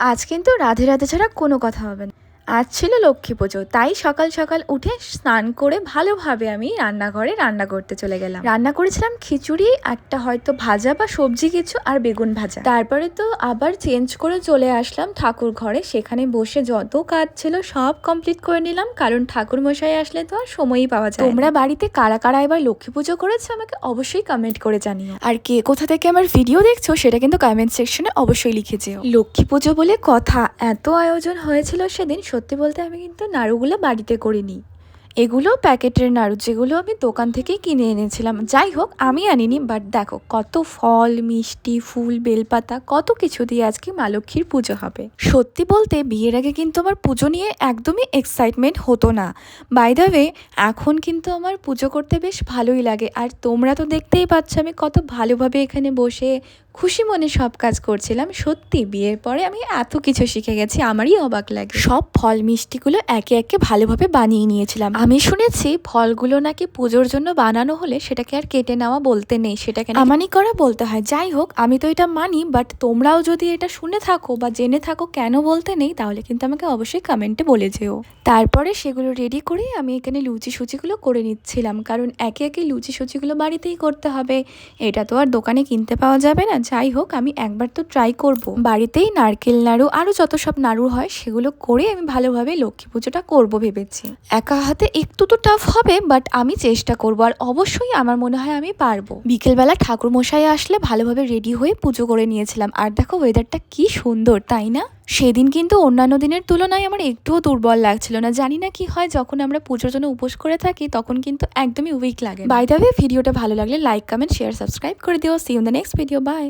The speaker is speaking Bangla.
আজ কিন্তু রাধে রাধে ছাড়া কোনো কথা হবে না। আজ ছিল লক্ষ্মী পুজো, তাই সকাল সকাল উঠে স্নান করে ভালোভাবে আমি রান্নাঘরে রান্না করতে চলে গেলাম। রান্না করেছিলাম খিচুড়ি, একটা হয়তো ভাজা বা সবজি কিছু, আর বেগুন ভাজা। তারপরে তো আবার চেঞ্জ করে চলে আসলাম ঠাকুর ঘরে। সেখানে বসে যত কাজ ছিল সব কমপ্লিট করে নিলাম, কারণ ঠাকুর মশাই আসলে তো আর সময়ই পাওয়া যায়। তোমরা বাড়িতে কারা কারা এবার লক্ষ্মী পুজো করেছো আমাকে অবশ্যই কমেন্ট করে জানিও, আর কে কোথা থেকে আমার ভিডিও দেখছো সেটা কিন্তু কমেন্ট সেকশনে অবশ্যই লিখে যেও। লক্ষ্মী পুজো বলে কথা, এত আয়োজন হয়েছিল সেদিন। সত্যি বলতে আমি কিন্তু নাড়ুগুলো বাড়িতে করিনি, এগুলো প্যাকেটের নাড়ু, যেগুলো আমি দোকান থেকেই কিনে এনেছিলাম। যাই হোক, আমি আনিনি, বাট দেখো কত ফল, মিষ্টি, ফুল, বেলপাতা, কত কিছু দিয়ে আজকে মা লক্ষ্মীর পুজো হবে। সত্যি বলতে বিয়ের আগে কিন্তু আমার পুজো নিয়ে একদমই এক্সাইটমেন্ট হতো না। বাই দ্য ওয়ে, এখন কিন্তু আমার পুজো করতে বেশ ভালোই লাগে। আর তোমরা তো দেখতেই পাচ্ছ আমি কত ভালোভাবে এখানে বসে খুশি মনে সব কাজ করছিলাম। সত্যি বিয়ের পরে আমি এত কিছু শিখে গেছি, আমারই অবাক লাগে। সব ফল মিষ্টিগুলো একে একে ভালোভাবে বানিয়ে নিয়েছিলাম। আমি শুনেছি ফলগুলো নাকি পুজোর জন্য বানানো হলে সেটাকে আর কেটে নেওয়া বলতে নেই, সেটাকে আমানি করা বলতে হয়। যাই হোক, আমি তো এটা মানি, বাট তোমরাও যদি এটা শুনে থাকো বা জেনে থাকো কেন বলতে নেই, তাহলে কিন্তু আমাকে অবশ্যই কমেন্টে বলে যেও। তারপরে সেগুলো রেডি করে আমি এখানে লুচি সুচিগুলো করে নিচ্ছিলাম, কারণ একে একে লুচি সুচিগুলো বাড়িতেই করতে হবে, এটা তো আর দোকানে কিনতে পাওয়া যাবে না। যাই হোক, আমি একবার তো ট্রাই করব। বাড়িতেই নারকেল নাড়ু আরও যত সব নাড়ু হয় সেগুলো করে আমি ভালোভাবে লক্ষ্মী পুজোটা করবো ভেবেছি। একা হাতে একটু তো টাফ হবে, বাট আমি চেষ্টা করব, আর অবশ্যই আমার মনে হয় আমি পারবো। বিকেলবেলা ঠাকুর মশাই আসলে ভালোভাবে রেডি হয়ে পুজো করে নিয়েছিলাম। আর দেখো ওয়েদারটা কি সুন্দর, তাই না? সেদিন কিন্তু অন্যান্য দিনের তুলনায় আমার একটুও দুর্বল লাগছিল না। জানি না কি হয়, যখন আমরা পুজোর জন্য উপোস করে থাকি তখন কিন্তু একদমই উইক লাগে। বাই দ্য ওয়ে, ভিডিওটা ভালো লাগলে লাইক, কমেন্ট, শেয়ার, সাবস্ক্রাইব করে দিও। See you in the next video. By.